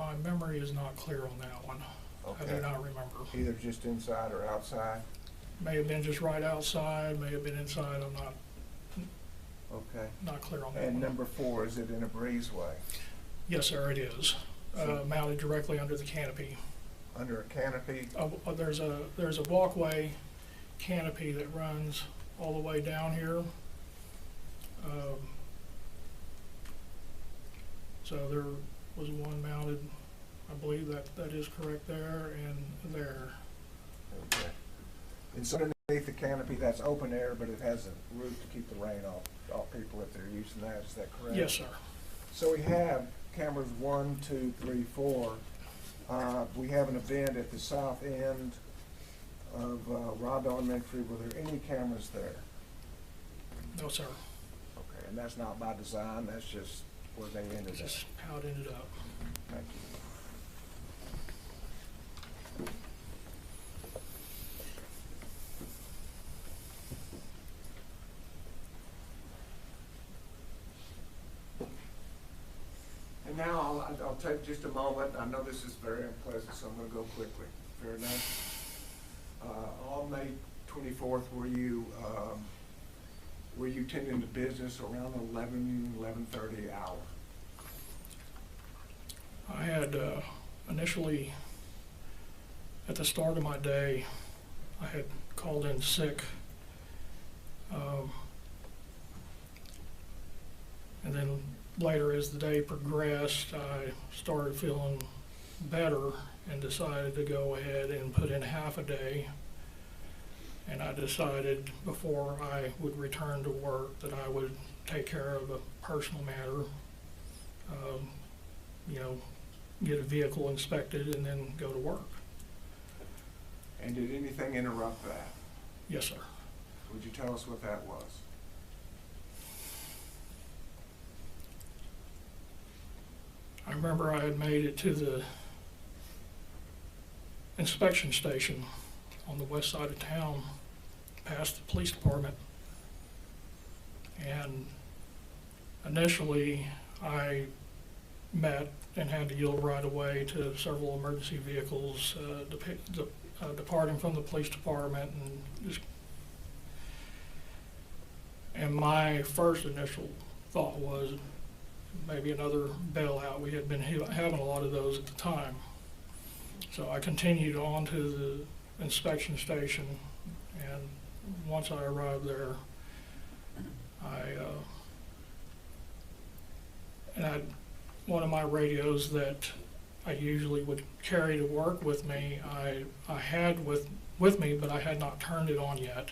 My memory is not clear on that one. I do Okay. not remember. Either just inside or outside? May have been just right outside, may have been inside, I'm Okay. not clear on that And one. number 4, is it in a breezeway? Yes, sir, it is. So- Mounted directly under the canopy. Under a canopy? There's a walkway canopy that runs all the way down here. So there was one mounted, I believe that is correct there and there. Okay. And so underneath the canopy, that's open air, but it has a roof to keep the rain off people if they're using that, is that correct? Yes, sir. So we have cameras 1, 2, 3, 4. We have an event at the south end of Robb Elementary. Were there any cameras there? No, sir. Okay, and that's not by design, that's just where they ended up. Just how it ended up. Thank you. And now I'll take just a moment. I know this is very unpleasant, so I'm going to go quickly. Fair enough? On May 24th, were you tending to business around 11:30 hour? I had initially, at the start of my day, I had called in sick. And then later, as the day progressed, I started feeling better and decided to go ahead and put in half a day. And I decided before I would return to work that I would take care of a personal matter, get a vehicle inspected and then go to work. And did anything interrupt that? Yes, sir. Would you tell us what that was? I remember I had made it to the inspection station on the west side of town, past the police department. And initially, I met and had to yield right away to several emergency vehicles departing from the police department, and my first initial thought was maybe another bailout. We had been having a lot of those at the time. So I continued on to the inspection station, and once I arrived there, one of my radios that I usually would carry to work with me, I had with me, but I had not turned it on yet.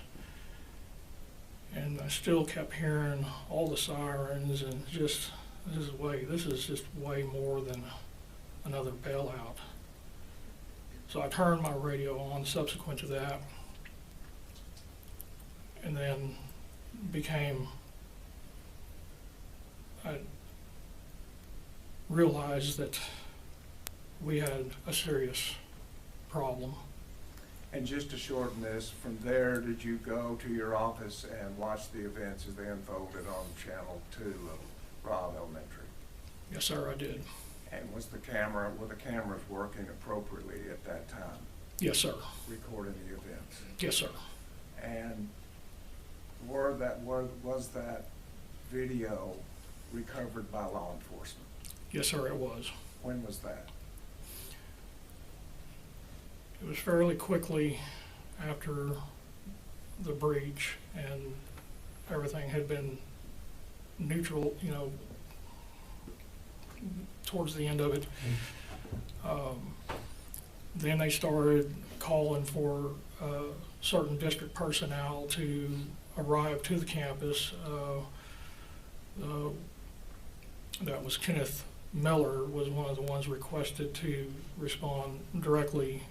And I still kept hearing all the sirens, and this is just way more than another bailout. So I turned my radio on subsequent to that, and then I realized that we had a serious problem. And just to shorten this, from there, did you go to your office and watch the events as they unfolded on Channel 2 of Robb Elementary? Yes, sir, I did. And were the cameras working appropriately at that time, Yes, sir. recording the events? Yes, sir. And was that video recovered by law enforcement? Yes, sir, it was. When was that? It was fairly quickly after the breach, and everything had been neutral, towards the end of it. Then they started calling for certain district personnel to arrive to the campus. That was Kenneth Miller was one of the ones requested to respond directly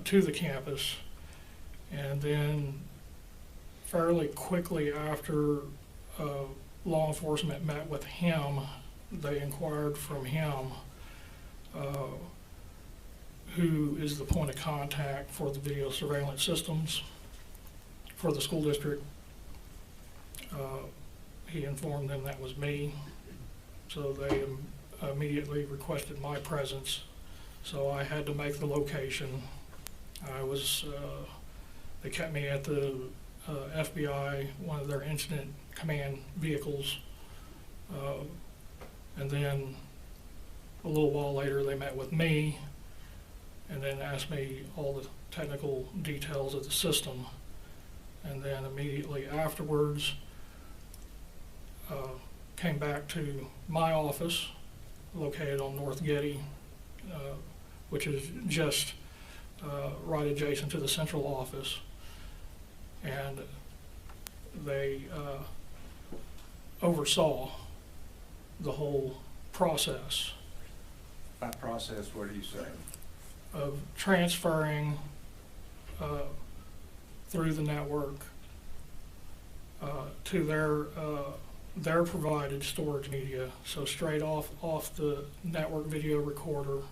to the campus. And then fairly quickly after law enforcement met with him, they inquired from him who is the point of contact for the video surveillance systems for the school district. He informed them that was me. So they immediately requested my presence, so I had to make the location. They kept me at the FBI, one of their incident command vehicles, and then a little while later they met with me and then asked me all the technical details of the system. And then immediately afterwards, came back to my office located on North Getty, which is just right adjacent to the central office. And they oversaw the whole process By process, what are you saying? of transferring through the network to their provided storage media. So straight off the network video recorder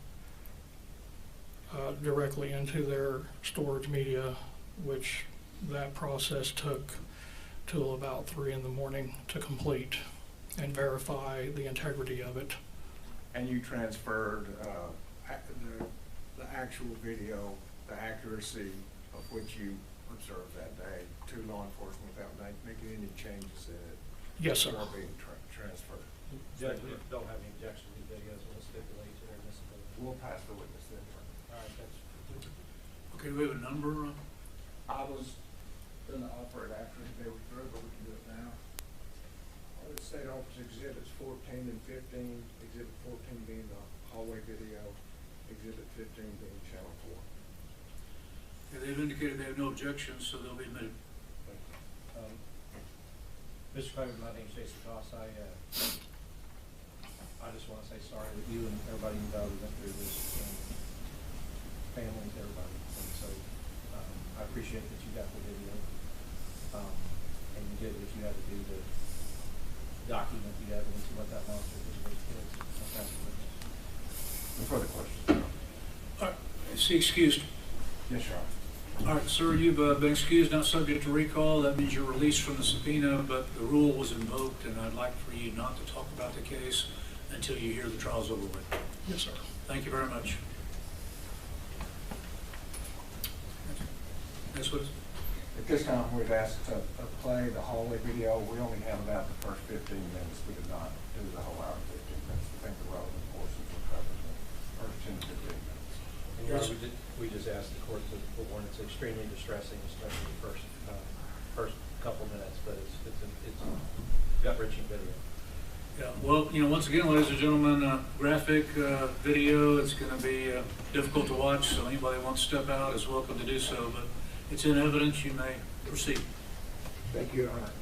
directly into their storage media, which that process took till about 3 in the morning to complete and verify the integrity of it. And you transferred the actual video, the accuracy of which you observed that day to law enforcement without making any changes in it? Yes, sir. Or being transferred? Judge, we don't have any objection to these videos, we'll stipulate to their admissibility. We'll pass the witness then. All right, that's. Okay, do we have a number? I was gonna offer it after they were through, but we can do it now. The state office exhibits 14 and 15, exhibit 14 being the hallway video, exhibit 15 being channel 4. Okay, they've indicated they have no objections, so they'll be admitted. Mr. Craven, my name's Jason Goss. I just want to say sorry that you and everybody involved went through this, families, everybody. And so I appreciate that you got the video, and you did what you had to do to document the evidence and what that monster did to those kids. That's No further questions? All right, is he excused? Yes, Your Honor. All right, sir, you've been excused, not subject to recall. That means you're released from the subpoena, but the rule was invoked, and I'd like for you not to talk about the case until you hear the trial's over with. Yes, sir. Thank you very much. Next witness. At this time, we'd ask to play the hallway video. We only have about the first 15 minutes. We did not do the whole hour, 15 minutes. I think the relevant portions were covered in the first 10 to 15 minutes. And Your Honor, we just asked the court to warn it's extremely distressing, especially the first couple minutes, but it's gut-wrenching video. Yeah, well, once again, ladies and gentlemen, graphic video, it's going to be difficult to watch, so anybody who wants to step out is welcome to do so, but it's in evidence. You may proceed. Thank you, Your Honor.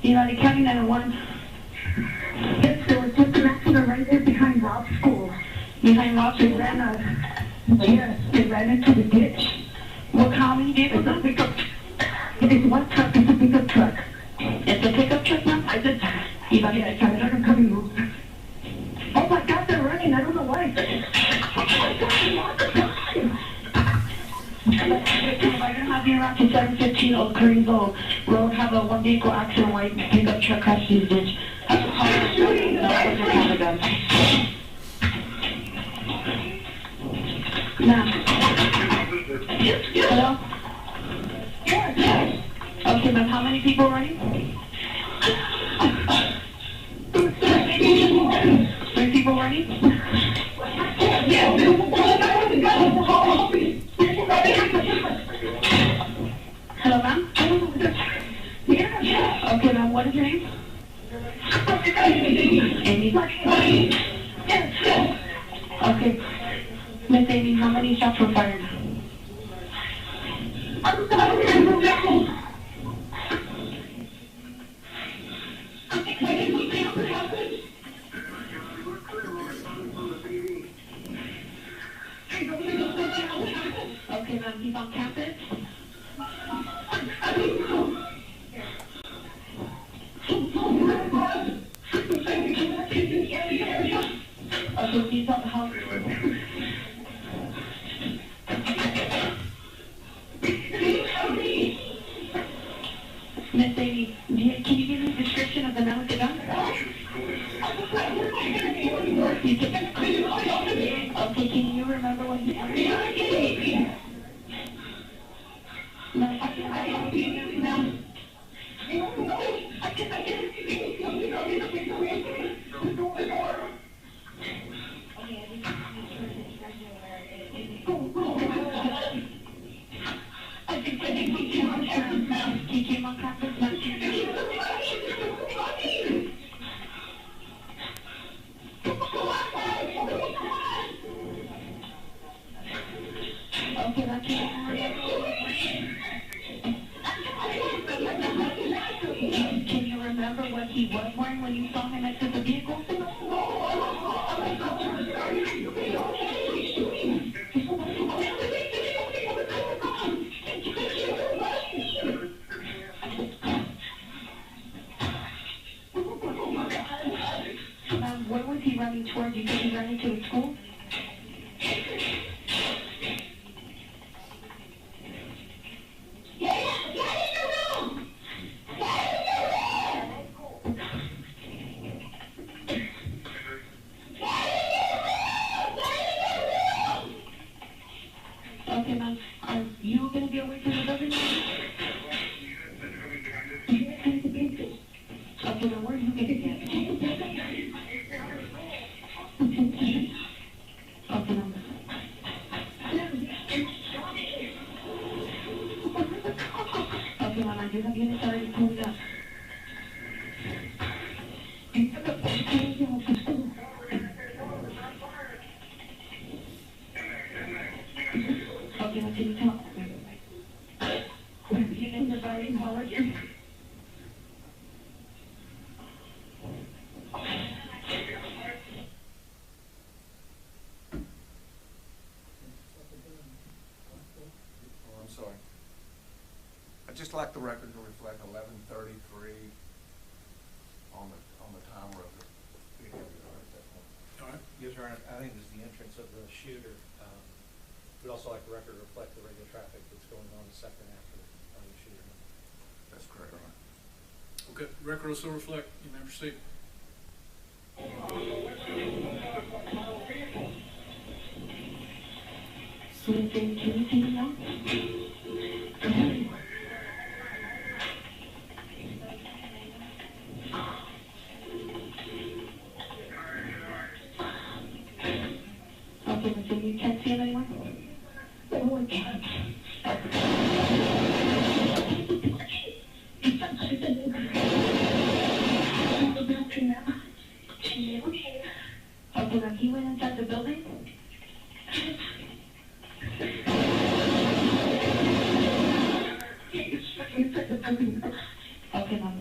Uvalde County 911. Yes, there was just an accident right there behind Rob's school. Behind Rob's school? Yes, they ran into the ditch. What, how many vehicles? It's a pickup. It is one truck, it's a pickup truck. It's a pickup truck, ma'am? I just, Uvalde, I heard them coming move. Oh my God, they're running, I don't know why. I don't have you around to 715 Old Greenville Road, have a one vehicle accident, white pickup truck crashed in the ditch. Have a call. Ma'am. Hello? Okay, ma'am, how many people running? 3 people running? Hello, ma'am? Okay, ma'am, what is your name? Amy? Okay. Miss Amy, how many shots were fired? Okay, ma'am, he's on campus. Okay, he's on the house. Miss Amy, can you give me a description of the man with the gun? Okay, can you remember what he He came on campus last year. Okay, that's it. Can you remember what he was wearing when you saw him exit the vehicle? Where was he running towards? You think he ran into the school? Okay, ma'am. Are you going to be away from the building? Okay, now where are you going to get? Okay, ma'am. Okay, ma'am, I do have units already pulled up. Okay, now can you talk? Units are already called. Oh, I'm sorry. I'd just like the record to reflect 11:33 on the timer of the video at that point. All right. Yes, Your Honor, I think this is the entrance of the shooter. We'd also like the record to reflect the regular traffic that's going on the second after the shooter. That's correct, Your Honor. Okay, record also reflect. You may proceed. So can you see me now? Okay, so you can't see him anymore? Oh, I can't. Okay, now he went inside the building? Okay, ma'am.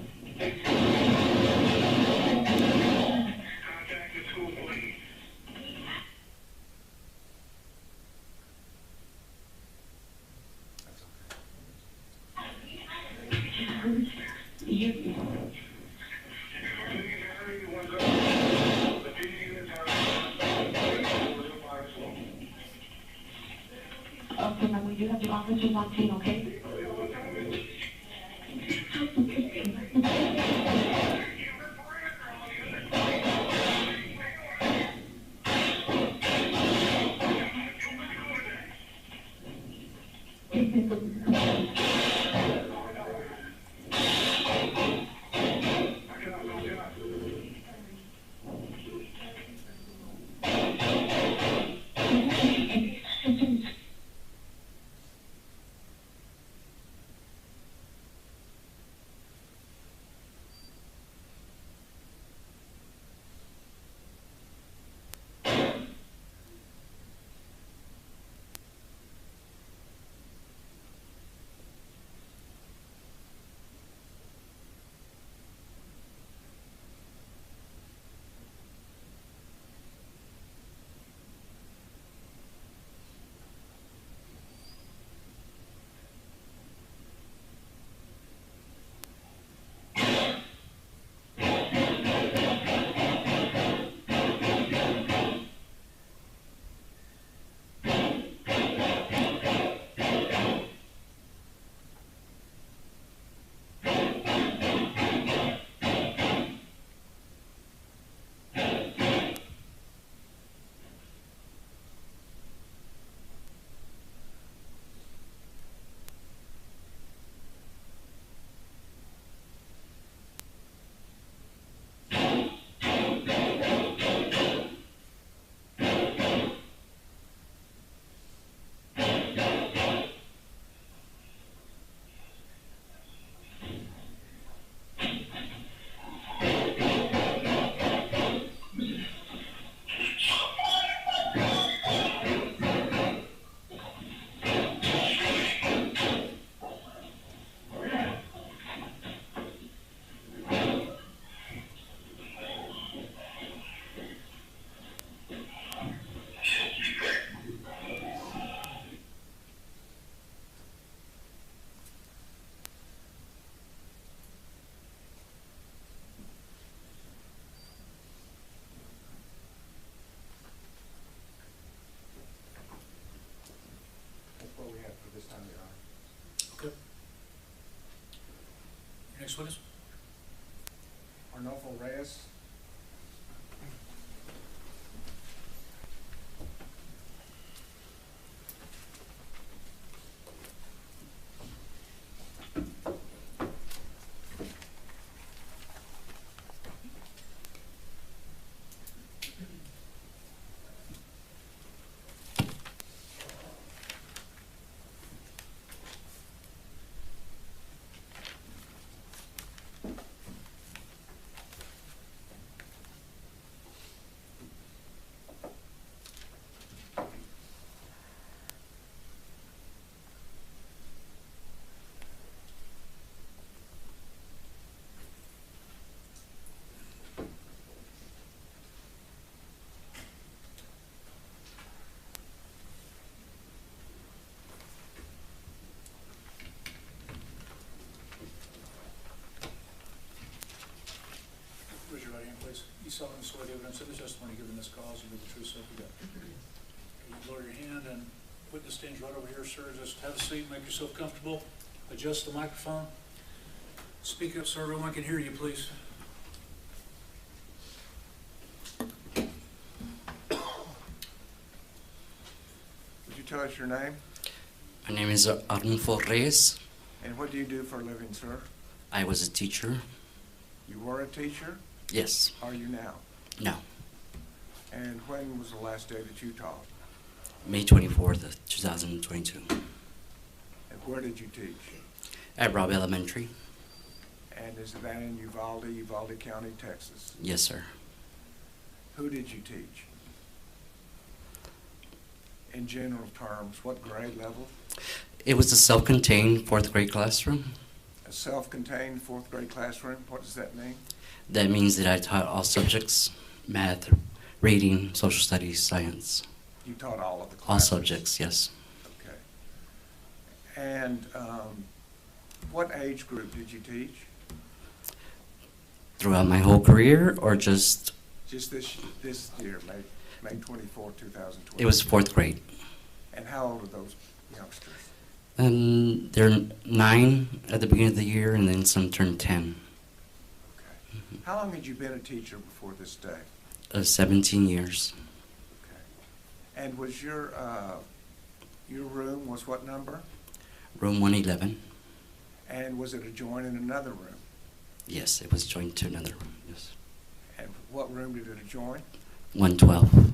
you. Okay, ma'am, we do have the officers on scene, okay? Next witness. Arnulfo Reyes. Raise your right hand, please. You solemnly swear the evidence of the testimony given in this cause will be the truth, so help you God. You lower your hand, and witness stands right over here, sir. Just have a seat, make yourself comfortable. Adjust the microphone. Speak up, sir. Everyone can hear you, please. Would you tell us your name? My name is Arnulfo Reyes. And what do you do for a living, sir? I was a teacher. You were a teacher? Yes. Are you now? No. And when was the last day that you taught? May 24th of 2022. And where did you teach? At Robb Elementary. And is that in Uvalde, Uvalde County, Texas? Yes, sir. Who did you teach? In general terms, what grade level? It was a self-contained fourth grade classroom. A self-contained fourth grade classroom? What does that mean? That means that I taught all subjects: math, reading, social studies, science. You taught all of the classes? All subjects, yes. Okay. And what age group did you teach? throughout my whole career, or just Just this year, May 24, 2020? it was fourth grade. And how old are those youngsters? They're 9 at the beginning of the year, and then some turned 10. Okay. How long had you been a teacher before this day? 17 years. Okay. And was your room was what number? Room 111. And was it adjoining another room? Yes, it was joined to another room. Yes. And what room did it adjoin? 112.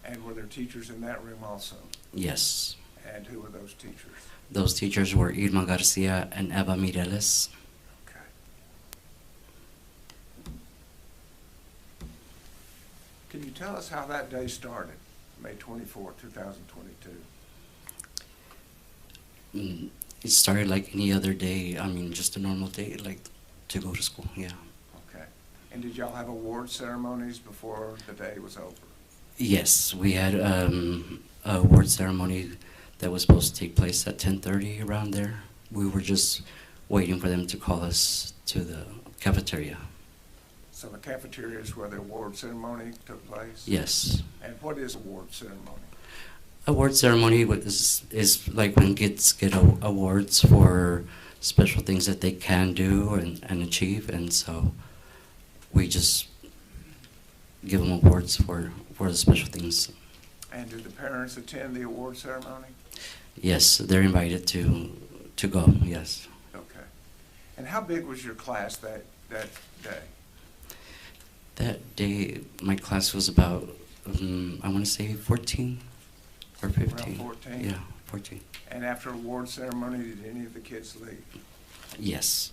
And were there teachers in that room also? Yes. And who were those teachers? Those teachers were Irma Garcia and Eva Mireles. Okay. Can you tell us how that day started, May 24, 2022? It started like any other day. I mean, just a normal day, like to go to school. Yeah. Okay. And did y'all have award ceremonies before the day was over? Yes, we had a award ceremony that was supposed to take place at 10:30 around there. We were just waiting for them to call us to the cafeteria. So the cafeteria is where the award ceremony took place? Yes. And what is award ceremony? Award ceremony is like when kids get awards for special things that they can do and achieve, and so we just give them awards for the special things. And did the parents attend the award ceremony? Yes, they're invited to go, yes. Okay. And how big was your class that day? That day, my class was about, I want to say 14 or 15. Around 14? Yeah, 14. And after award ceremony, did any of the kids leave? Yes.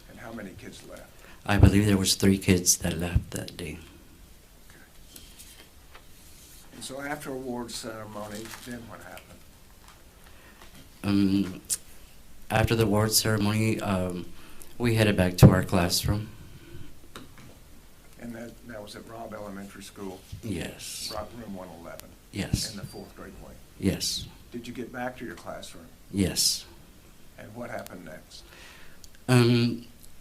And how many kids left? I believe there was 3 kids that left that day. Okay. And so after award ceremony, then what happened? After the award ceremony, we headed back to our classroom. And that was at Robb Elementary School? Yes. Room 111? Yes. In the 4th grade wing? Yes. Did you get back to your classroom? Yes. And what happened next?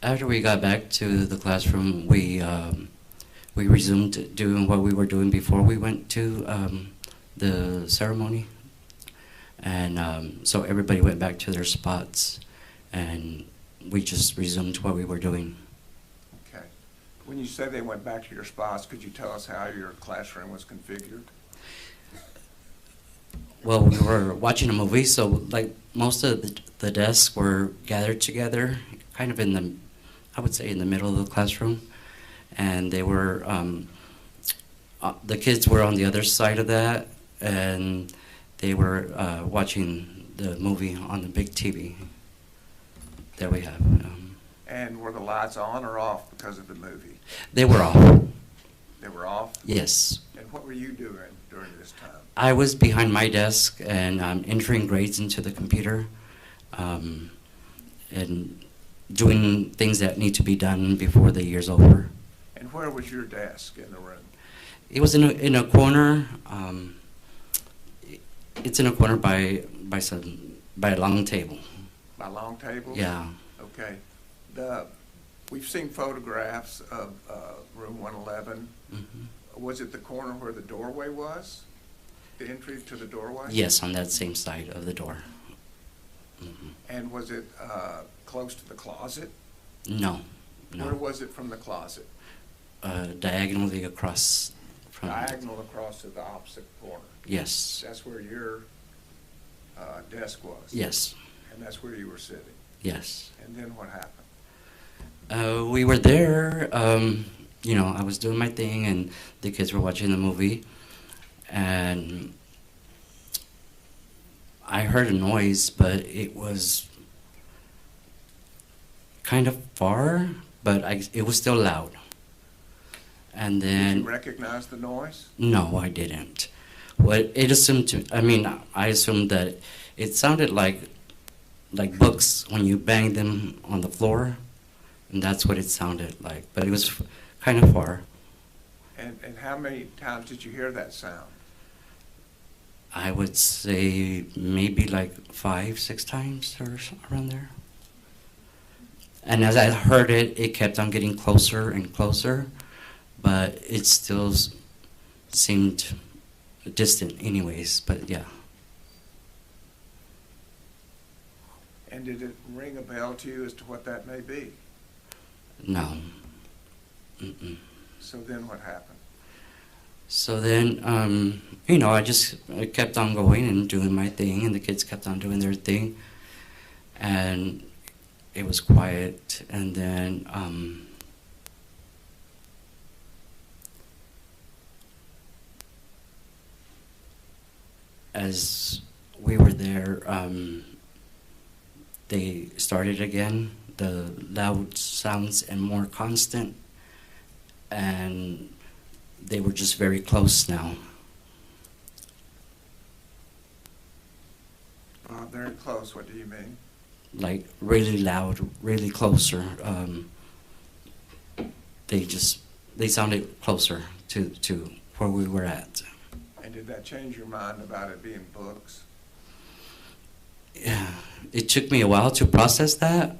After we got back to the classroom, we resumed doing what we were doing before we went to the ceremony. And so everybody went back to their spots, and we just resumed what we were doing. Okay. When you say they went back to your spots, could you tell us how your classroom was configured? Well, we were watching a movie, so like most of the desks were gathered together, kind of in the, I would say in the middle of the classroom, and they were, the kids were on the other side of that, and they were watching the movie on the big TV that we have. And were the lights on or off because of the movie? They were off. They were off? Yes. And what were you doing during this time? I was behind my desk and entering grades into the computer and doing things that need to be done before the year's over. And where was your desk in the room? It was in a corner. It's in a corner by a long table. By long tables? Yeah. Okay. We've seen photographs of room 111. Mm-hmm. Was it the corner where the doorway was? The entry to the doorway? Yes, on that same side of the door. Mm-hmm. And was it close to the closet? No, no. Where was it from the closet? Diagonally across from. Diagonal across to the opposite corner. Yes. That's where your desk was? Yes. And that's where you were sitting? Yes. And then what happened? We were there, you know, I was doing my thing and the kids were watching the movie, and I heard a noise, but it was kind of far, but it was still loud. And then... Did you recognize the noise? No, I didn't. What it assumed to, I assumed that it sounded like books when you bang them on the floor, and that's what it sounded like. But it was kind of far. And how many times did you hear that sound? I would say maybe like 5, 6 times or around there. And as I heard it, it kept on getting closer and closer, but it still seemed distant anyways, but yeah. And did it ring a bell to you as to what that may be? No. Mm-mm. So then what happened? So then, I kept on going and doing my thing, and the kids kept on doing their thing, and it was quiet. And then as we were there, they started again, the loud sounds and more constant, and they were just very close now. Very close, what do you mean? Like really loud, really closer. They sounded closer to where we were at. And did that change your mind about it being books? Yeah, it took me a while to process that,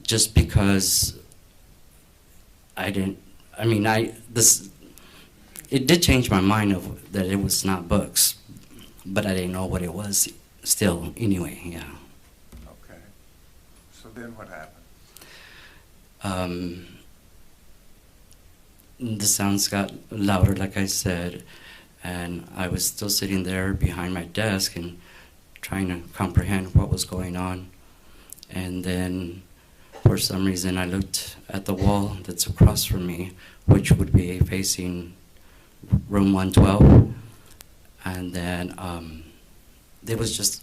just because it did change my mind of that it was not books, but I didn't know what it was still anyway, yeah. Okay. So then what happened? The sounds got louder, like I said, and I was still sitting there behind my desk and trying to comprehend what was going on. And then, for some reason, I looked at the wall that's across from me, which would be facing room 112. And then there was just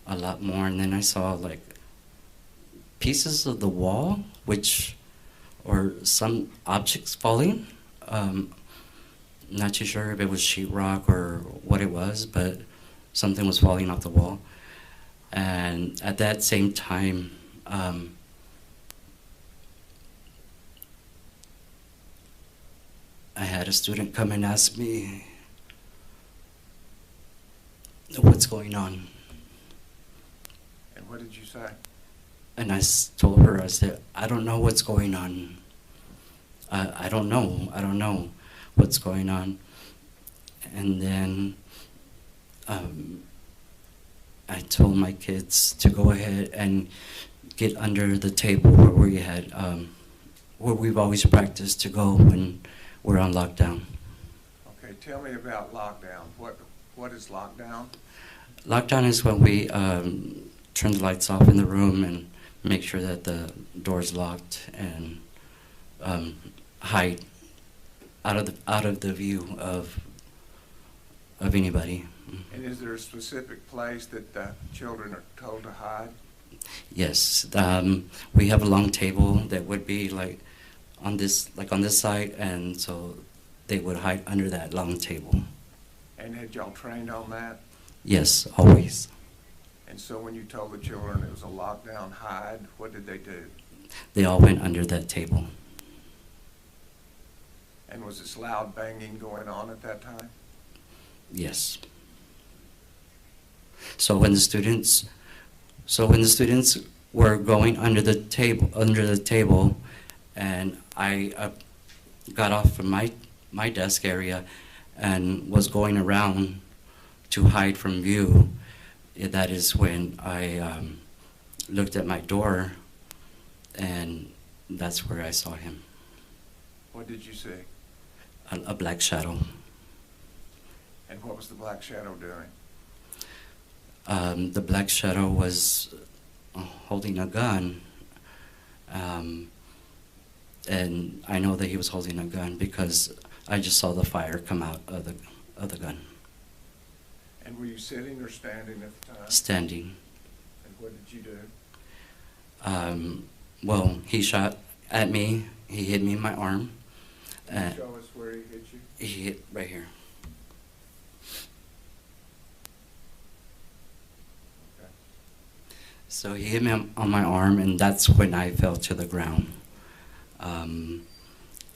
a lot more. And then I saw like pieces of the wall, or some objects falling. Not too sure if it was sheetrock or what it was, but something was falling off the wall. And at that same time, I had a student come and ask me, what's going on? And what did you say? And I told her, I said, I don't know what's going on. I don't know what's going on. And then I told my kids to go ahead and get under the table where we've always practiced to go when we're on lockdown. Okay, tell me about lockdown. What is lockdown? Lockdown is when we turn the lights off in the room and make sure that the door's locked and hide out of the view of anybody. And is there a specific place that the children are told to hide? Yes, we have a long table that would be like on this side, and so they would hide under that long table. And had y'all trained on that? Yes, always. And so when you told the children it was a lockdown hide, what did they do? They all went under that table. And was this loud banging going on at that time? Yes. So when the students were going under the table, and I got off from my desk area and was going around to hide from view, that is when I looked at my door, and that's where I saw him. What did you see? A black shadow. And what was the black shadow doing? The black shadow was holding a gun, and I know that he was holding a gun because I just saw the fire come out of the gun. And were you sitting or standing at the time? Standing. And what did you do? Well, he shot at me. He hit me in my arm. Can you show us where he hit you? He hit right here. Okay. So he hit me on my arm, and that's when I fell to the ground. And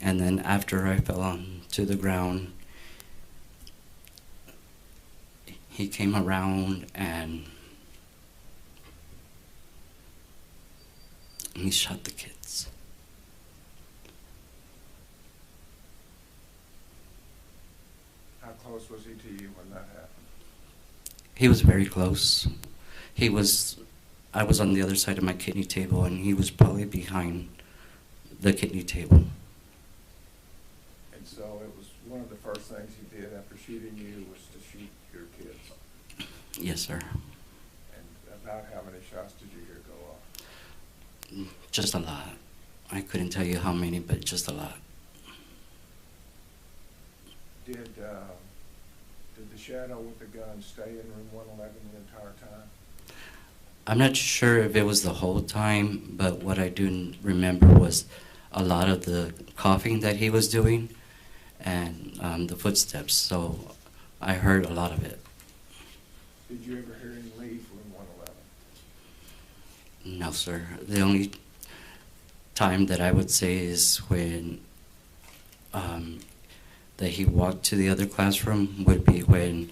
then after I fell to the ground, he came around and he shot the kids. How close was he to you when that happened? He was very close. I was on the other side of my kidney table, and he was probably behind the kidney table. And so it was one of the first things he did after shooting you was to shoot your kids. Yes, sir. And about how many shots did you hear go off? Just a lot. I couldn't tell you how many, but just a lot. Did the shadow with the gun stay in room 111 the entire time? I'm not sure if it was the whole time, but what I do remember was a lot of the coughing that he was doing and the footsteps, so I heard a lot of it. Did you ever hear him leave room 111? No, sir. The only time that I would say is when that he walked to the other classroom would be when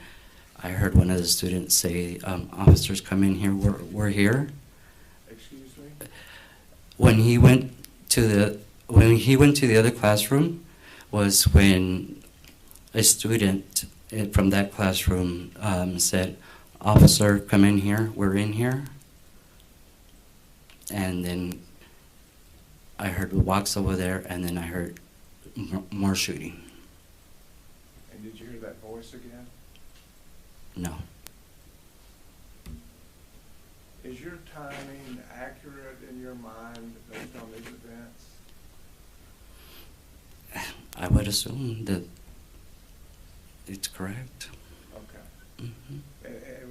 I heard one of the students say, "Officers, come in here. We're here." Excuse me? When he went to the other classroom was when a student from that classroom said, "Officer, come in here. We're in here." And then I heard walks over there, and then I heard more shooting. And did you hear that voice again? No. Is your timing accurate in your mind based on these events? I would assume that it's correct. Okay. Hmm.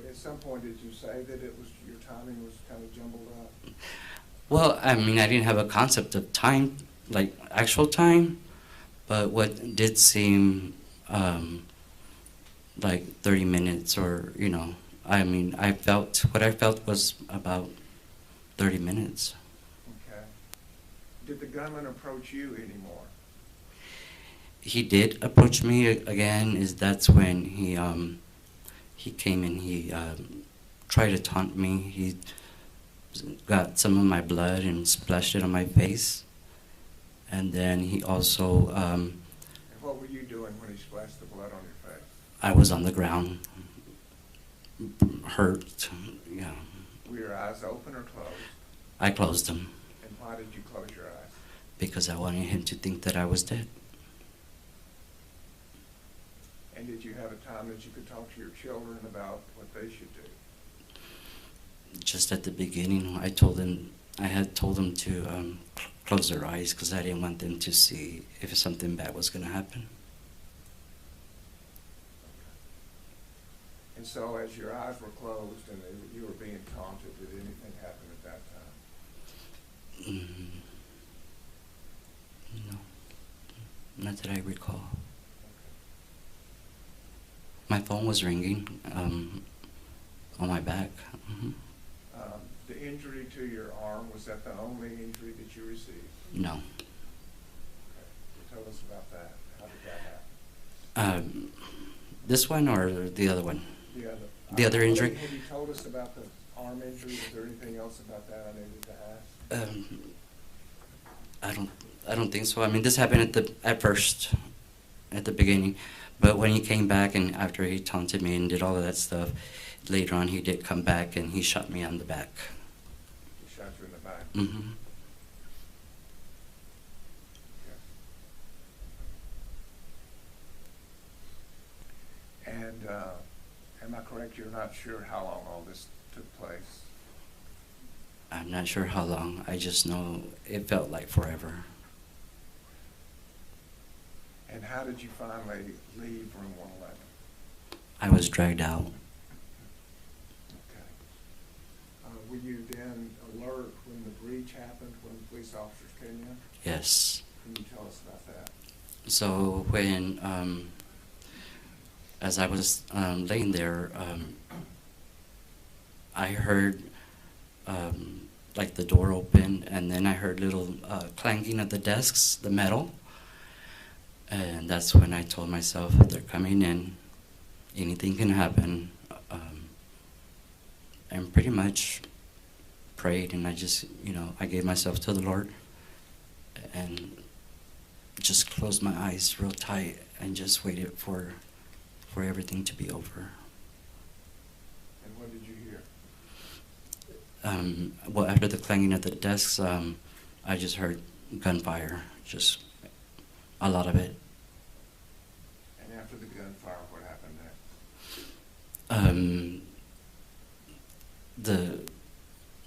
At some point, did you say that it was your timing was kind of jumbled up? Well, I mean, I didn't have a concept of time, like actual time, but what did seem like 30 minutes or, I mean, what I felt was about 30 minutes. Okay. Did the gunman approach you anymore? He did approach me again. That's when he came and he tried to taunt me. He got some of my blood and splashed it on my face. And then he also... And what were you doing when he splashed the blood on your face? I was on the ground, hurt, yeah. Were your eyes open or closed? I closed them And why did you close your eyes? because I wanted him to think that I was dead. And did you have a time that you could talk to your children about what they should do? Just at the beginning, I had told them to close their eyes because I didn't want them to see if something bad was going to happen. And so as your eyes were closed and you were being taunted, did anything happen at that time? No, not that I recall. Okay. My phone was ringing on my back. The injury to your arm, was that the only injury that you received? No. Okay. Well, tell us about that. How did that happen? This one or the other one? The other injury? Have you told us about the arm injury? Is there anything else about that I needed to ask? I don't think so. I mean, this happened at the beginning, but when he came back and after he taunted me and did all of that stuff, later on he did come back and he shot me on the back. He shot you in the back? Mm-hmm. Okay. And am I correct, you're not sure how long all this took place? I'm not sure how long. I just know it felt like forever. And how did you finally leave room 111? I was dragged out. Okay. Were you then alert when the breach happened, when the police officers came in? Yes. Can you tell us about that? So when, as I was laying there, I heard like the door open, and then I heard little clanking of the desks, the metal. And that's when I told myself, they're coming in, anything can happen. And pretty much prayed and I just, I gave myself to the Lord and just closed my eyes real tight and just waited for everything to be over. And what did you hear? Well, after the clanging of the desks, I just heard gunfire, just a lot of it. And after the gunfire, what happened next?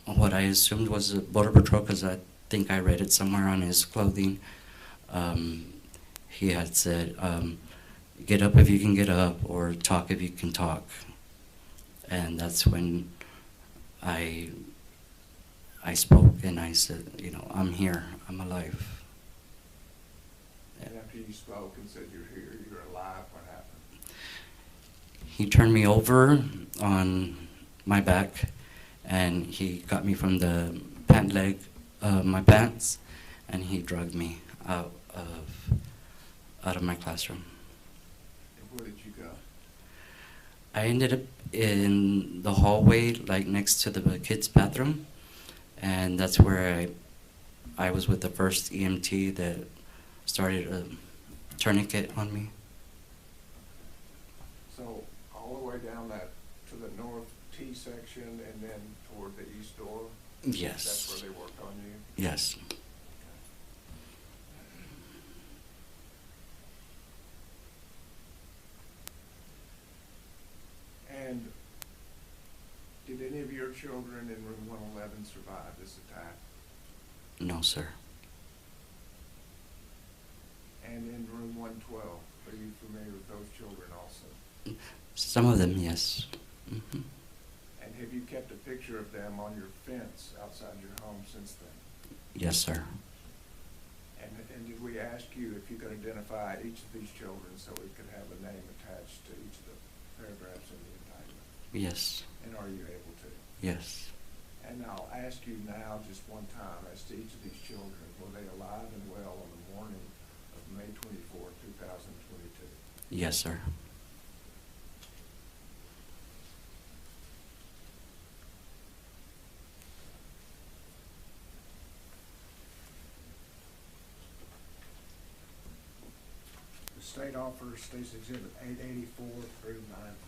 What I assumed was a border patrol, because I think I read it somewhere on his clothing. He had said, "Get up if you can get up, or talk if you can talk." And that's when I spoke and I said, "I'm here. I'm alive." And after you spoke and said you're here, you're alive, what happened? He turned me over on my back, and he got me from the pant leg of my pants, and he dragged me out of my classroom. And where did you go? I ended up in the hallway, like next to the kids' bathroom, and that's where I was with the first EMT that started a tourniquet on me. So all the way down to the north T section and then toward the east door? Yes. That's where they worked on you? Yes. And did any of your children in room 111 survive this attack? No, sir. And in room 112, are you familiar with those children also? Some of them, yes. Mm-hmm. And have you kept a picture of them on your fence outside your home since then? Yes, sir. And did we ask you if you could identify each of these children so we could have a name attached to each of the paragraphs in the indictment? Yes. And are you able to? Yes. And I'll ask you now just one time as to each of these children, were they alive and well on the morning of May 24, 2022? Yes, sir. The state offers State's Exhibit 884 through 914.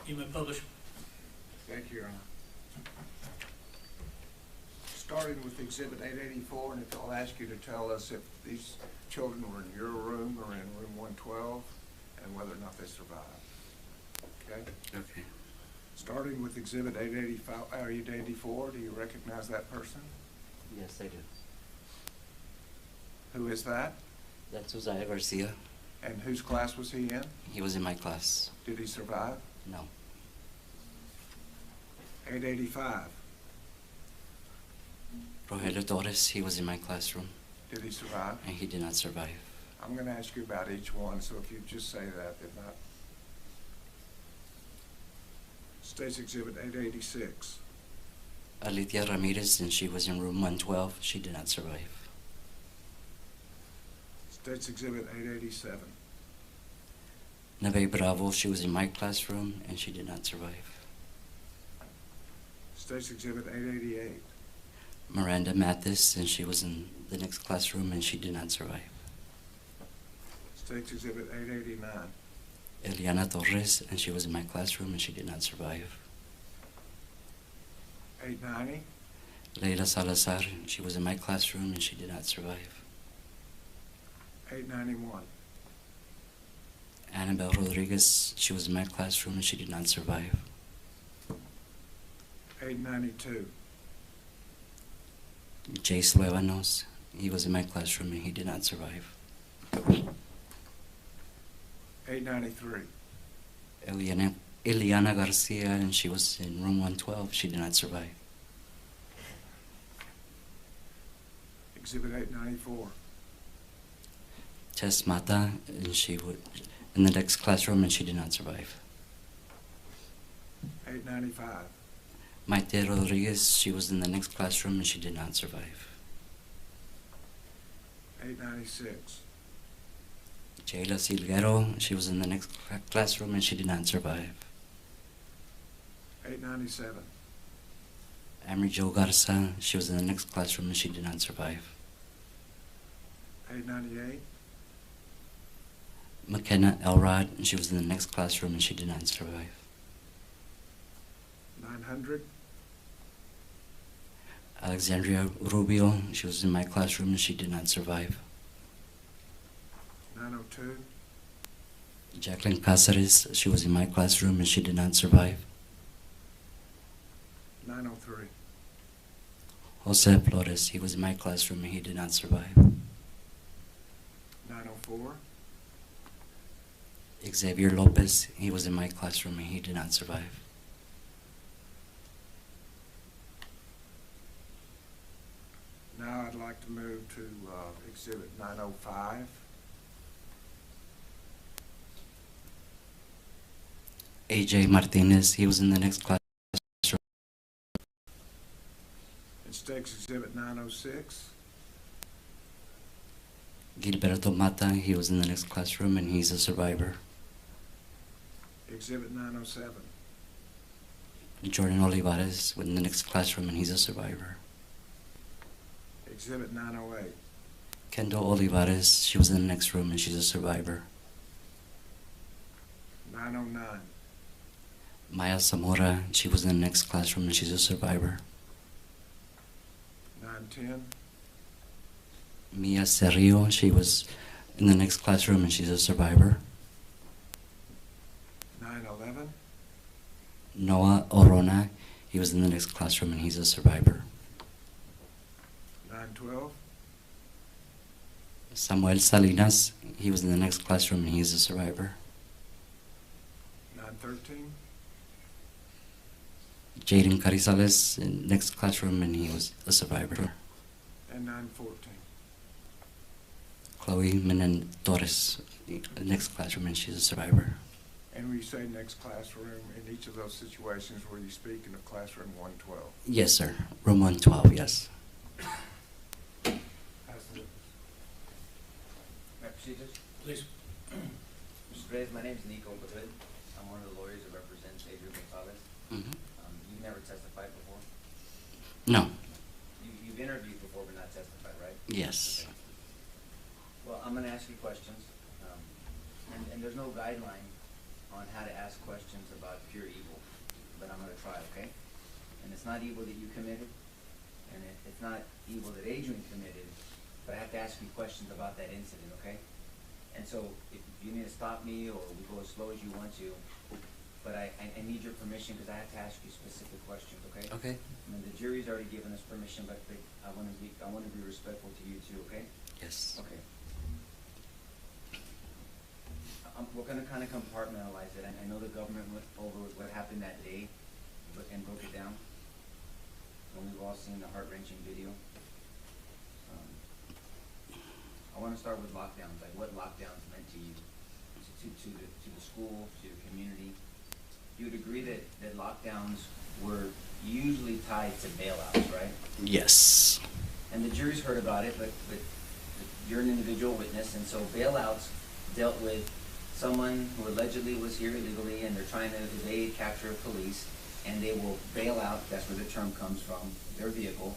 You may publish. Thank you, Your Honor. Starting with Exhibit 884, and if I'll ask you to tell us if these children were in your room or in room 112, and whether or not they survived. Okay? Okay. Starting with Exhibit 884, do you recognize that person? Yes, I do. Who is that? That's Josiah Garcia. And whose class was he in? He was in my class. Did he survive? No. 885, Rogelio Torres, he was in my classroom, did he survive? and he did not survive. I'm going to ask you about each one, so if you just say that, if not. State's Exhibit 886. Alicia Ramirez, and she was in room 112. She did not survive. State's Exhibit 887. Neve Bravo, she was in my classroom, and she did not survive. State's Exhibit 888. Miranda Mathis, and she was in the next classroom, and she did not survive. State's Exhibit 889. Eliana Torres, and she was in my classroom, and she did not survive. 890. Leila Salazar, she was in my classroom and she did not survive. 891. Annabelle Rodriguez, she was in my classroom and she did not survive. 892. Jace Luevanos, he was in my classroom and he did not survive. 893. Eliana Garcia, and she was in room 112, she did not survive. Exhibit 894. Tess Mata, and she was in the next classroom and she did not survive. 895. Maite Rodriguez, she was in the next classroom and she did not survive. 896. Jayla Silguero, she was in the next classroom and she did not survive. 897. Amory Jo Garza, she was in the next classroom and she did not survive. 898. McKenna Elrod, she was in the next classroom and she did not survive. 900. Alexandria Rubio, she was in my classroom and she did not survive. 902. Jacqueline Cáceres, she was in my classroom and she did not survive. 903. Jose Flores, he was in my classroom and he did not survive. 904. Xavier Lopez, he was in my classroom and he did not survive. 'Now I'd like to move to Exhibit 905. AJ Martinez, he was in the next classroom. It's takes Exhibit 906. Gilberto Mata, he was in the next classroom and he's a survivor. Exhibit 907. Jordan Olivares was in the next classroom and he's a survivor. Exhibit 908. Kendall Olivares, she was in the next room and she's a survivor. 909. Maya Zamora, she was in the next classroom and she's a survivor. 910. Mia Cerrillo, she was in the next classroom and she's a survivor. 911. Noah Orona, he was in the next classroom and he's a survivor. 912. Samuel Salinas, he was in the next classroom and he's a survivor. 913. Jaden Carizales in the next classroom and he was a survivor. And 914. Chloe Menen Torres, the next classroom and she's a survivor. And when you say next classroom, in each of those situations were you speaking of classroom 112? Yes, sir. Room 112, yes. Procedures. Please. Mr. Reyes, my name is Nico Madrid. I'm one of the lawyers that represents Adrián Gonzales. You've never testified before? No. You've interviewed before but not testified, right? Yes. Okay. Well, I'm going to ask you questions, and there's no guideline on how to ask questions about pure evil, but I'm going to try, okay? And it's not evil that you committed, and it's not evil that Adrián committed, but I have to ask you questions about that incident, okay? And so if you need to stop me or we go as slow as you want to, but I need your permission because I have to ask you specific questions, okay? Okay. I mean, the jury's already given us permission, but I want to be respectful to you too, okay? Yes. Okay. We're going to kind of compartmentalize it. I know the government went over what happened that day and broke it down. And we've all seen the heart-wrenching video. I want to start with lockdowns, like what lockdowns meant to you, to the school, to the community. You would agree that lockdowns were usually tied to bailouts, right? Yes. And the jury's heard about it, but you're an individual witness, and so bailouts dealt with someone who allegedly was here illegally and they're trying to evade capture of police, and they will bail out, that's where the term comes from, their vehicle,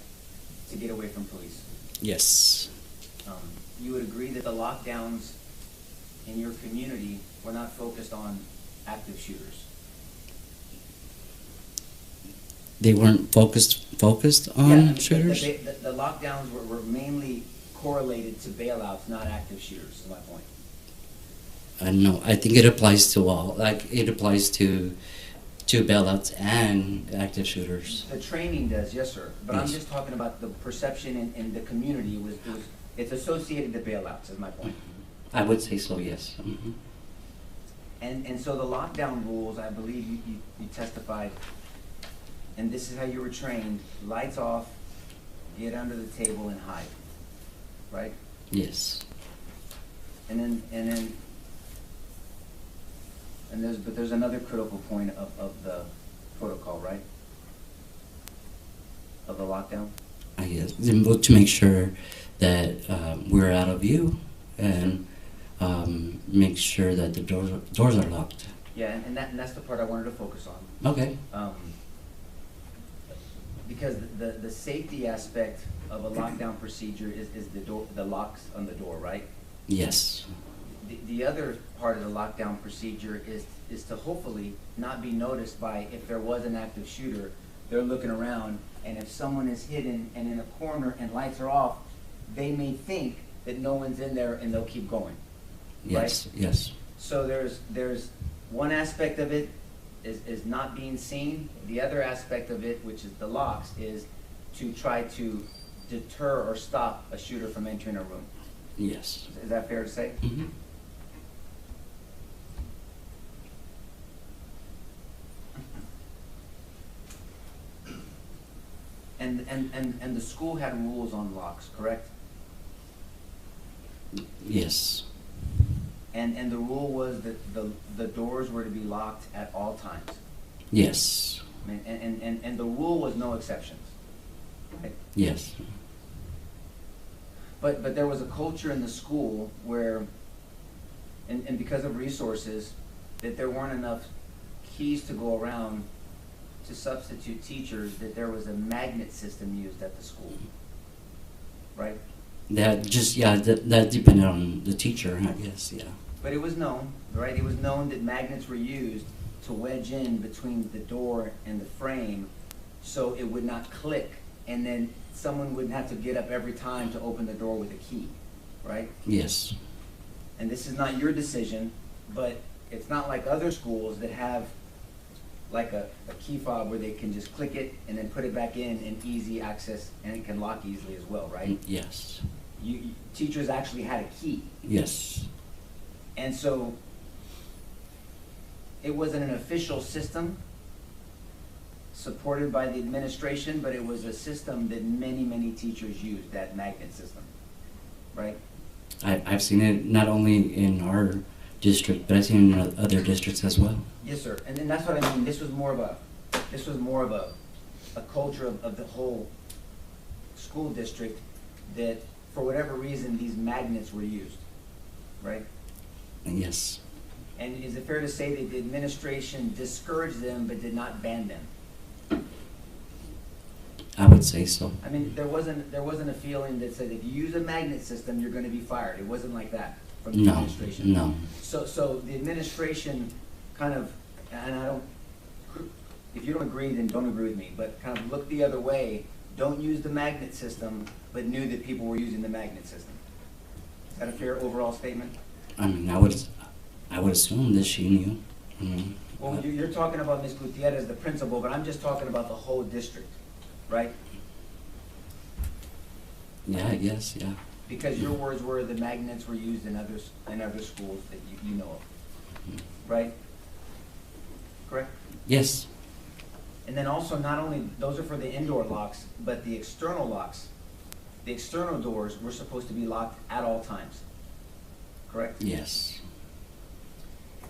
to get away from police. Yes. You would agree that the lockdowns in your community were not focused on active shooters? They weren't focused focused Yeah, on shooters. The lockdowns were mainly correlated to bailouts, not active shooters, is my point. No, I think it applies to all. Like it applies to bailouts and active shooters. The training does, yes, sir. But I'm Yes. just talking about the perception in the community it's associated to bailouts, is my point. I would say so. Yes. Hmm. And so the lockdown rules, I believe you testified, and this is how you were trained: lights off, get under the table and hide, right? Yes. But there's another critical point of the protocol, right? Of the lockdown? Yes. To make sure that we're out of view and make sure that the doors are locked. Yeah, and that's the part I wanted to focus on. Okay. Because the safety aspect of a lockdown procedure is the locks on the door, right? Yes. The other part of the lockdown procedure is to hopefully not be noticed by, if there was an active shooter, they're looking around, and if someone is hidden and in a corner and lights are off, they may think that no one's in there and they'll keep going. Yes. Right? Yes. So there's one aspect of it is not being seen. The other aspect of it, which is the locks, is to try to deter or stop a shooter from entering a room. Yes. Is that fair to say? Mm-hmm. And the school had rules on locks, correct? Yes. And the rule was that the doors were to be locked at all times. Yes. I mean, and the rule was no exceptions. Right? Yes. But there was a culture in the school where, and because of resources, that there weren't enough keys to go around to substitute teachers, that there was a magnet system used at the school, right? That depended on the teacher, I guess. Yeah. But it was known, right? It was known that magnets were used to wedge in between the door and the frame so it would not click, and then someone wouldn't have to get up every time to open the door with a key, right? Yes. And this is not your decision, but it's not like other schools that have like a key fob where they can just click it and then put it back in easy access, and it can lock easily as well, right? Yes. Teachers actually had a key. Yes. And so it wasn't an official system supported by the administration, but it was a system that many, many teachers used, that magnet system, right? I've seen it not only in our district, but I've seen it in other districts as well. Yes, sir. And that's what I mean. This was more of a culture of the whole school district, that for whatever reason these magnets were used, right? Yes. And is it fair to say that the administration discouraged them but did not ban them? I would say so. I mean, there wasn't a feeling that said if you use a magnet system you're going to be fired. It wasn't like that from the administration. No. So the administration kind of, and I don't, if you don't agree, then don't agree with me, but kind of looked the other way, don't use the magnet system, but knew that people were using the magnet system. Is that a fair overall statement? I mean, I would assume that she knew. Well, you're talking about Ms. Gutierrez, the principal, but I'm just talking about the whole district, right? Yeah, I guess, yeah. Because your words were the magnets were used in other schools that you know of, right? Correct? Yes. And then also, not only, those are for the indoor locks, but the external locks, the external doors were supposed to be locked at all times, correct? Yes.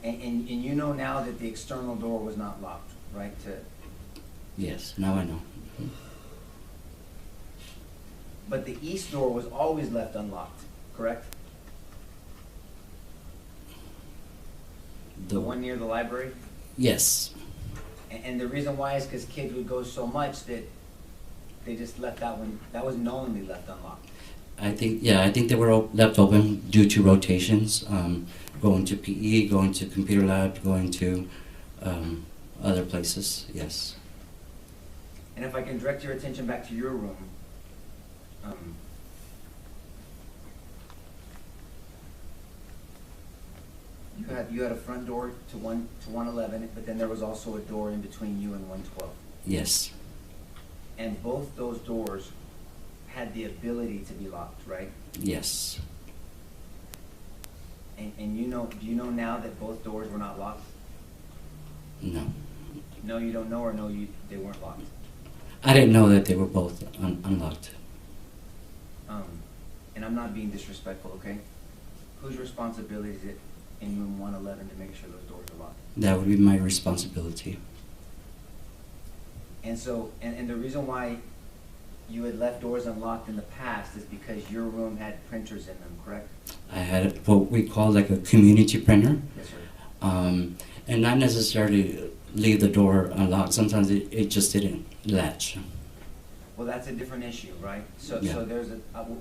And you know now that the external door was not locked, right? Yes, now I know. But the east door was always left unlocked, correct? The one near the library? Yes. And the reason why is because kids would go so much that they just left that one, that was knowingly left unlocked. I think they were left open due to rotations, going to PE, going to computer lab, going to other places, yes. And if I can direct your attention back to your room, you had a front door to 111, but then there was also a door in between you and 112. Yes. And both those doors had the ability to be locked, right? Yes. And do you know now that both doors were not locked? No. No, you don't know, or no, they weren't locked? I didn't know that they were both unlocked. And I'm not being disrespectful, okay? Whose responsibility is it in room 111 to make sure those doors are locked? That would be my responsibility. And so, and the reason why you had left doors unlocked in the past is because your room had printers in them, correct? I had what we call like a community printer. Yes, sir. And not necessarily leave the door unlocked. Sometimes it just didn't latch. Well, that's a different issue, right? So Yeah. there's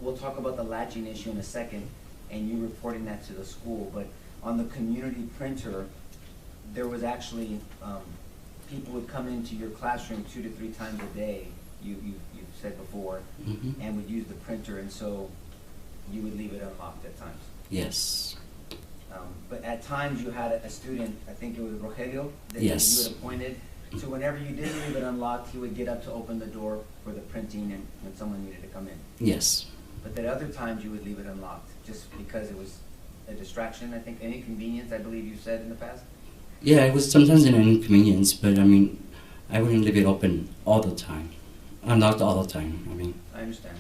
we'll talk about the latching issue in a second, and you reporting that to the school. But on the community printer, there was actually people would come into your classroom 2 to 3 times a day. You've said before, Mm-hmm. and would use the printer, and so you would leave it unlocked at times. Yes. But at times you had a student, I think it was Rogelio, that Yes. you had appointed. So whenever you did leave it unlocked, he would get up to open the door for the printing and when someone needed to come in. Yes. But at other times you would leave it unlocked just because it was a distraction, I think, an inconvenience, I believe you said in the past? Yeah, it was sometimes an inconvenience, but I mean, I wouldn't leave it open all the time. Unlocked all the time, I mean. I understand.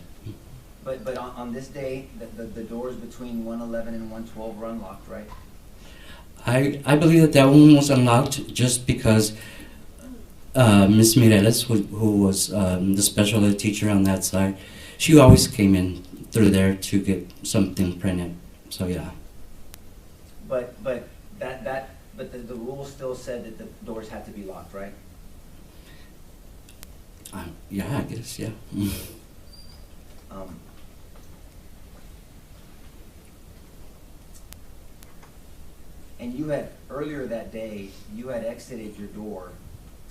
But on this day, the doors between 111 and 112 were unlocked, right? I believe that one was unlocked just because Miss Mireles, who was the special ed teacher on that side, she always came in through there to get something printed. So yeah. But the rule still said that the doors had to be locked, right? Yeah, I guess, yeah. And you had, earlier that day, you had exited your door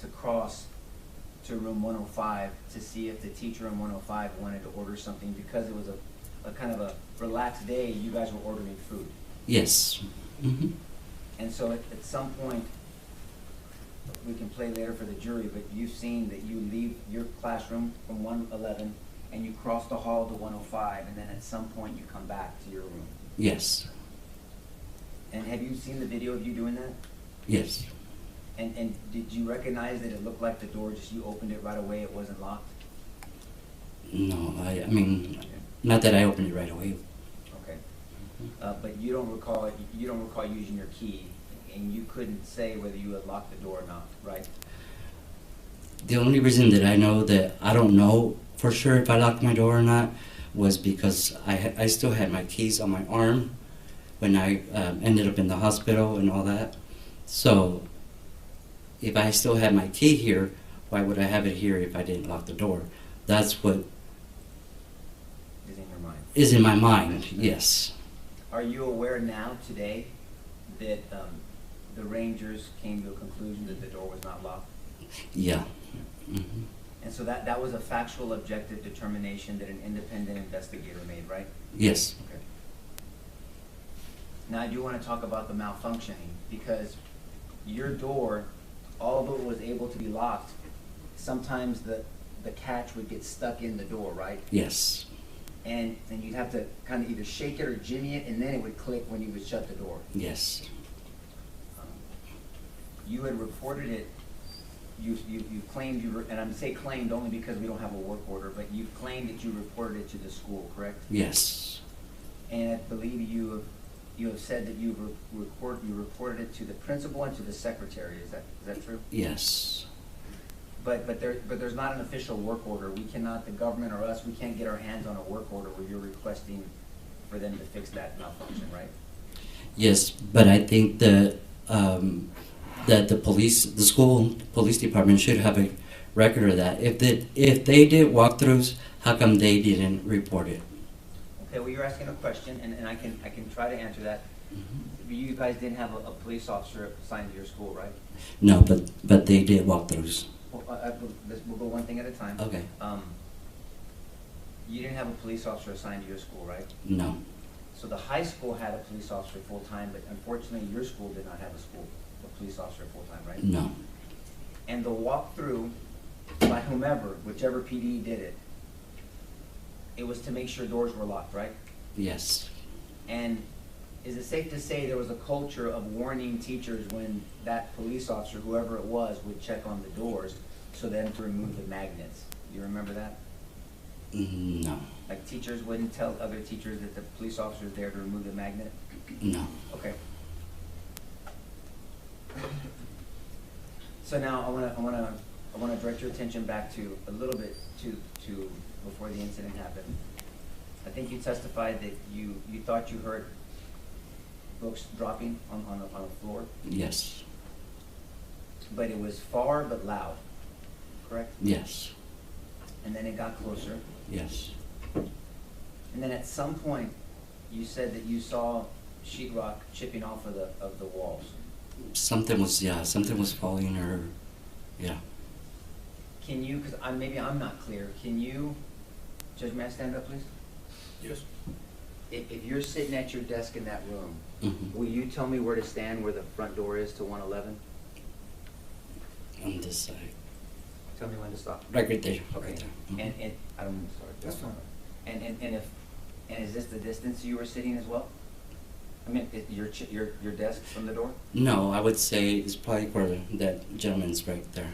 to cross to room 105 to see if the teacher in 105 wanted to order something because it was a kind of a relaxed day, you guys were ordering food. Yes. Mm-hmm. And so at some point, we can play later for the jury, but you've seen that you leave your classroom from 111 and you cross the hall to 105, and then at some point you come back to your room. Yes. And have you seen the video of you doing that? Yes. And did you recognize that it looked like the door, just you opened it right away, it wasn't locked? No, I mean, not that I opened it right away. Okay. But you don't recall using your key, and you couldn't say whether you had locked the door or not, right? The only reason that I know that I don't know for sure if I locked my door or not was because I still had my keys on my arm when I ended up in the hospital and all that. So if I still had my key here, why would I have it here if I didn't lock the door? That's what Is in your mind. is in my mind, yes. Are you aware now, today, that the Rangers came to a conclusion that the door was not locked? Yeah. Mm-hmm. And so that was a factual, objective determination that an independent investigator made, right? Yes. Okay. Now I do want to talk about the malfunctioning, because your door, although it was able to be locked, sometimes the catch would get stuck in the door, right? Yes. And you'd have to kind of either shake it or jimmy it, and then it would click when you would shut the door. Yes. You had reported it. You claimed and I'm say claimed only because we don't have a work order, but you claimed that you reported it to the school, correct? Yes. And I believe you have said that you reported it to the principal and to the secretary. Is that true? Yes. But there's not an official work order. We cannot, the government or us, we can't get our hands on a work order where you're requesting for them to fix that malfunction, right? Yes, but I think that the school police department should have a record of that. If they did walkthroughs, how come they didn't report it? Okay, well, you're asking a question, and I can try to answer that. Mm-hmm. You guys didn't have a police officer assigned to your school, right? No, but they did walkthroughs. Well, we'll go one thing at a time. Okay. You didn't have a police officer assigned to your school, right? No. So the high school had a police officer full-time, but unfortunately, your school did not have a police officer full-time, right? No. And the walkthrough by whomever, whichever PD did it, it was to make sure doors were locked, right? Yes. And is it safe to say there was a culture of warning teachers when that police officer, whoever it was, would check on the doors so then to remove the magnets? You remember that? No. Like teachers wouldn't tell other teachers that the police officer is there to remove the magnet? No. Okay. So now I wanna direct your attention back to a little bit to before the incident happened. I think you testified that you thought you heard books dropping on the floor, Yes. but it was far but loud, correct? Yes. And then it got closer, Yes. and then at some point you said that you saw sheetrock chipping off of the walls. Something was falling, or yeah. Can you, because maybe I'm not clear, can you, Judge, may I stand up, please? Yes. If you're sitting at your desk in that room, Mm-hmm. will you tell me where to stand where the front door is to 111? On this side. Tell me when to stop. Right there. Okay. Right there. Mhm. And I don't, sorry. That's fine. And is this the distance you were sitting as well? I mean, your desk from the door? No, I would say it's probably where that gentleman's right there.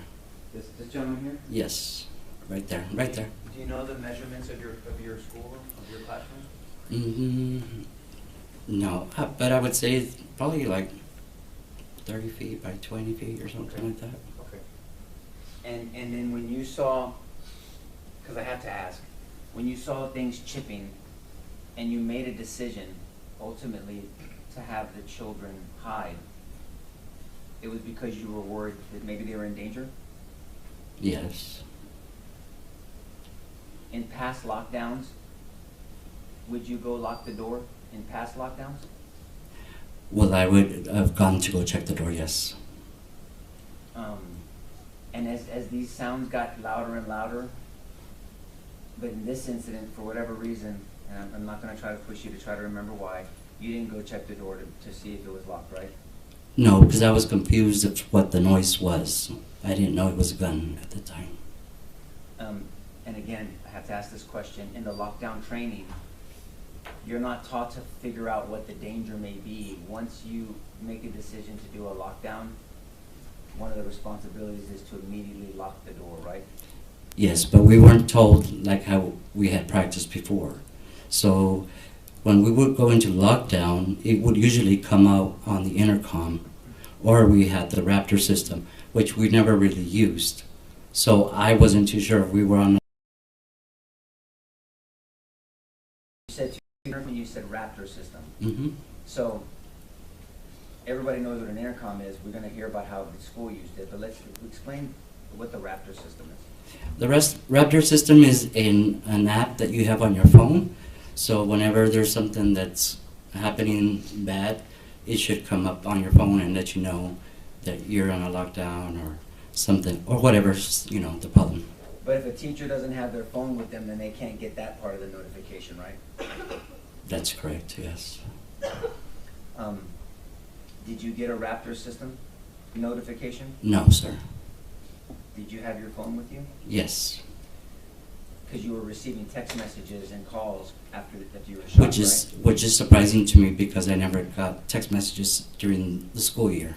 This gentleman here? Yes. Right there. Right there. Do you know the measurements of your schoolroom, of your classroom? Mm-hmm. No, but I would say it's probably like 30 feet by 20 feet or something Okay. like that. Okay. And then when you saw, because I have to ask, when you saw things chipping and you made a decision ultimately to have the children hide, it was because you were worried that maybe they were in danger? Yes. In past lockdowns, would you go lock the door in past lockdowns? Well, I would have gone to go check the door, yes. And as these sounds got louder and louder, but in this incident, for whatever reason, and I'm not going to try to push you to try to remember why, you didn't go check the door to see if it was locked, right? No, because I was confused of what the noise was. I didn't know it was a gun at the time. And again, I have to ask this question. In the lockdown training, you're not taught to figure out what the danger may be. Once you make a decision to do a lockdown, one of the responsibilities is to immediately lock the door, right? Yes, but we weren't told like how we had practiced before. So when we would go into lockdown, it would usually come out on the intercom, or we had the Raptor system, which we never really used. So I wasn't too sure if we were on. You said Raptor system. Mm-hmm. So everybody knows what an intercom is. We're going to hear about how the school used it, but let's explain what the Raptor system is. The Raptor system is an app that you have on your phone. So whenever there's something that's happening bad, it should come up on your phone and let you know that you're on a lockdown or something, or whatever's, you know, the problem. But if a teacher doesn't have their phone with them, then they can't get that part of the notification, right? That's correct, yes. Did you get a Raptor system notification? No, sir. Did you have your phone with you? Yes. Because you were receiving text messages and calls after you were shot, Which is surprising to me because I never got text messages during the school year.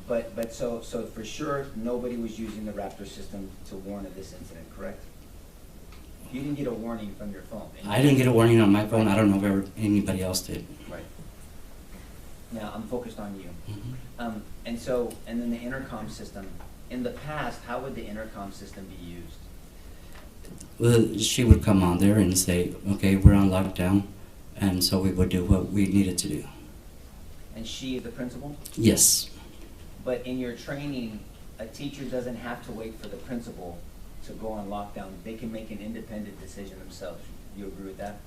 But so for sure, nobody was using the Raptor system to warn of this incident, correct? You didn't get a warning from your phone. I didn't get a warning on my phone. I don't know if anybody else did. Right. Now, I'm focused on you. Mm-hmm. And then the intercom system. In the past, how would the intercom system be used? Well, she would come on there and say, okay, we're on lockdown, and so we would do what we needed to do. And she is the principal? Yes. But in your training, a teacher doesn't have to wait for the principal to go on lockdown. They can make an independent decision themselves. You agree with that?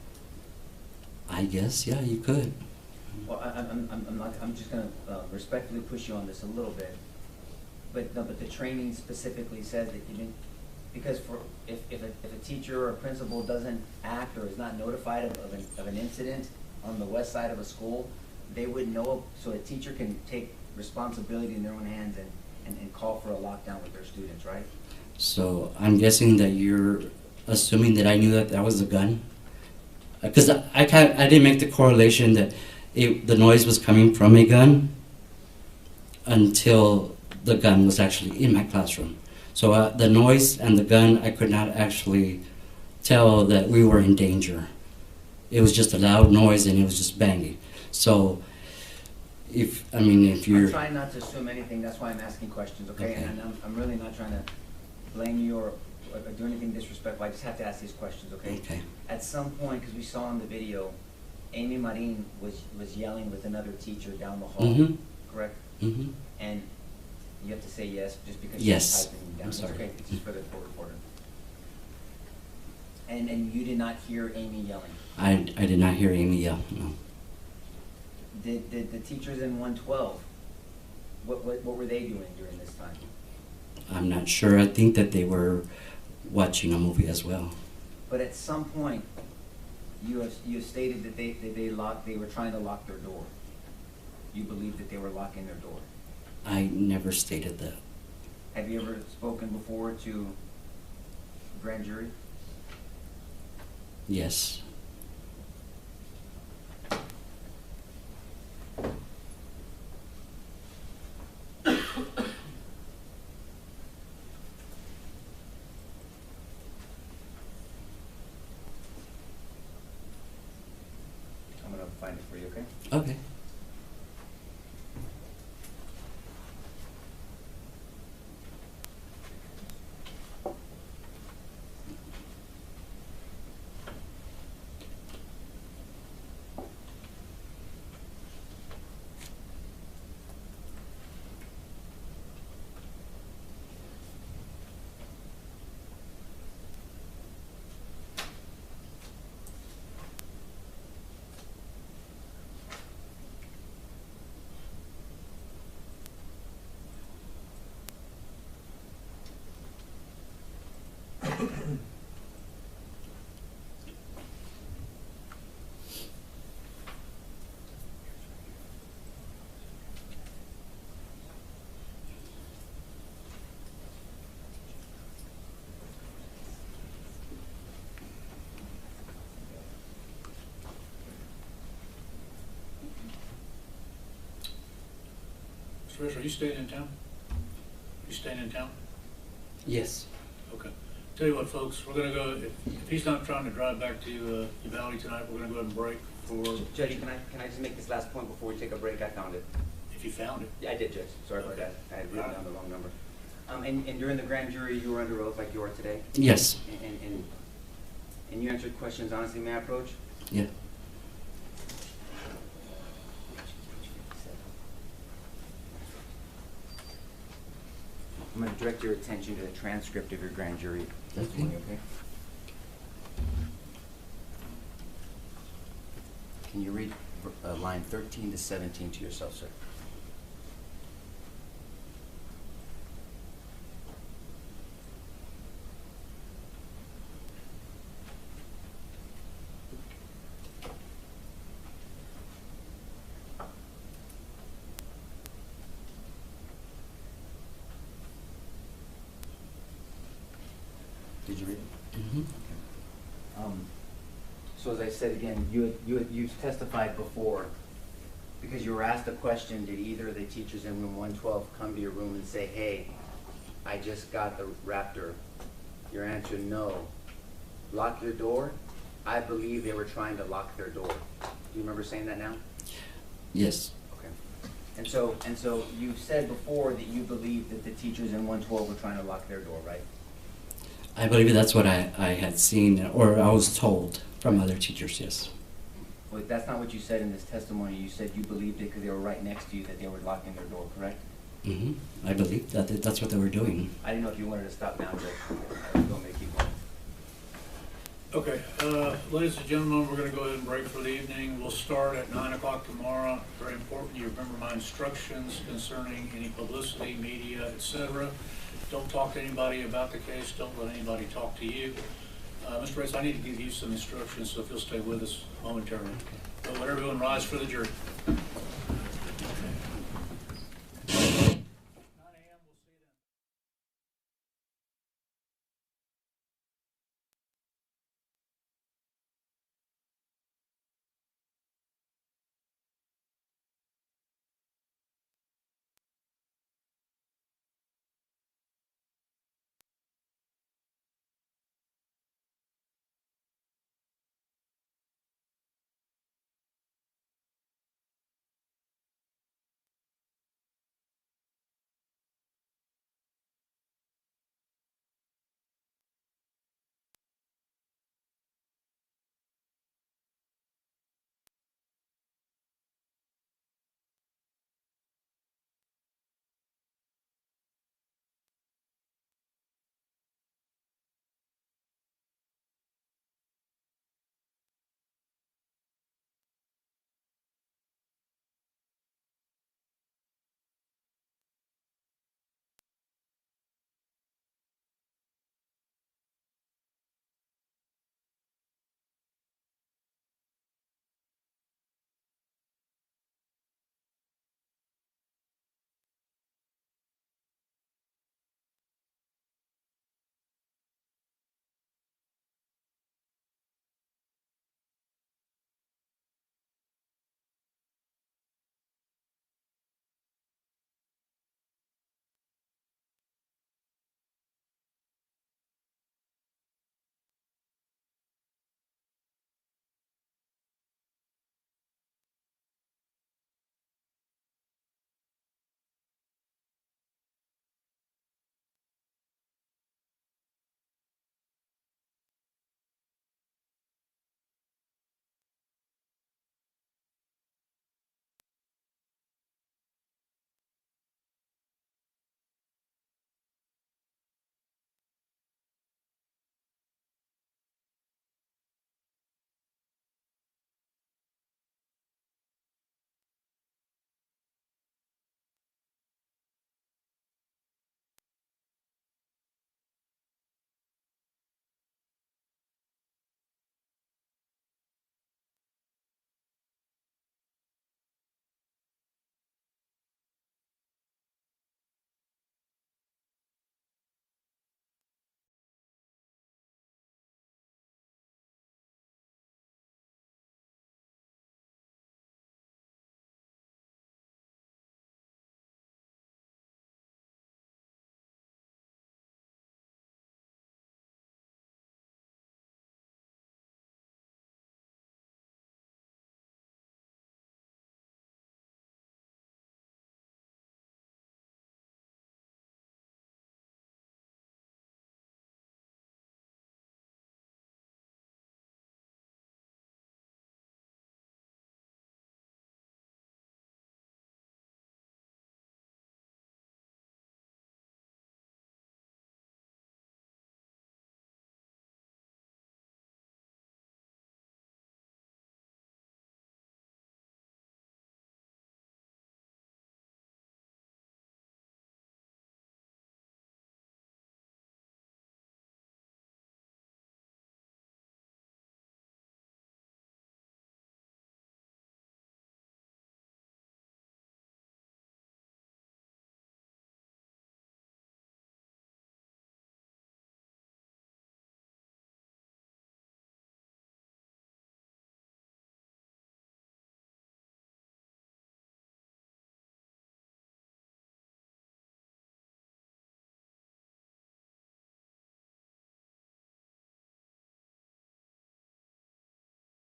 I guess, yeah, you could. Well, I'm just going to respectfully push you on this a little bit. But no, but the training specifically says that you didn't, because if a teacher or a principal doesn't act or is not notified of an incident on the west side of a school, they would know, so a teacher can take responsibility in their own hands and call for a lockdown with their students, right? So I'm guessing that you're assuming that I knew that that was a gun? Because I didn't make the correlation that the noise was coming from a gun until the gun was actually in my classroom. So the noise and the gun, I could not actually tell that we were in danger. It was just a loud noise and it was just banging. So if you're... I'm trying not to assume anything, that's why I'm asking questions, okay? Okay. And I'm really not trying to blame you or do anything disrespectful, I just have to ask these questions, okay? Okay. At some point, because we saw in the video, Amy Marin was yelling with another teacher down the hall, Mm-hmm. correct? Mm-hmm. And you have to say yes, just because Yes. she's typing down. I'm sorry. It's okay, it's just for the court reporter. And you did not hear Amy yelling? I did not hear Amy yell, no. Did the teachers in 112, what were they doing during this time? I'm not sure. I think that they were watching a movie as well. But at some point, you have stated that they were trying to lock their door. You believe that they were locking their door. I never stated that. Have you ever spoken before to grand jury? Yes. I'm gonna find it for you, okay? Okay. Mr. Fisher, are you staying in town? You staying in town? Yes. Okay. Tell you what, folks, we're gonna go, if he's not trying to drive back to Uvalde tonight, we're gonna go ahead and break for, Judge, can I just make this last point before we take a break? I found it. if you found it. Yeah, I did, Judge. Sorry about Okay. that. I had written down the wrong number. And during the grand jury, you were under oath like you are today? Yes. And you answered questions honestly, may I approach? Yeah. I'm going to direct your attention to the transcript of your grand jury testimony, okay? Can you read line 13 to 17 to yourself, sir? Did you read it? Mm-hmm. So as I said again, you testified before, because you were asked a question, did either of the teachers in room 112 come to your room and say, hey, I just got the Raptor? Your answer, no. Lock your door? I believe they were trying to lock their door. Do you remember saying that now? Yes. Okay. And so you said before that you believed that the teachers in 112 were trying to lock their door, right? I believe that's what I had seen, or I was told from other teachers, yes. Well, that's not what you said in this testimony. You said you believed it because they were right next to you, that they were locking their door, correct? Mm-hmm. I believe that's what they were doing. I didn't know if you wanted to stop now, Judge. I was going to keep going. Okay, ladies and gentlemen, we're gonna go ahead and break for the evening. We'll start at 9 o'clock tomorrow. Very important, you remember my instructions concerning any publicity, media, etc. Don't talk to anybody about the case. Don't let anybody talk to you. Mr. Race, I need to give you some instructions, so if you'll stay with us momentarily. But let everyone rise for the jury.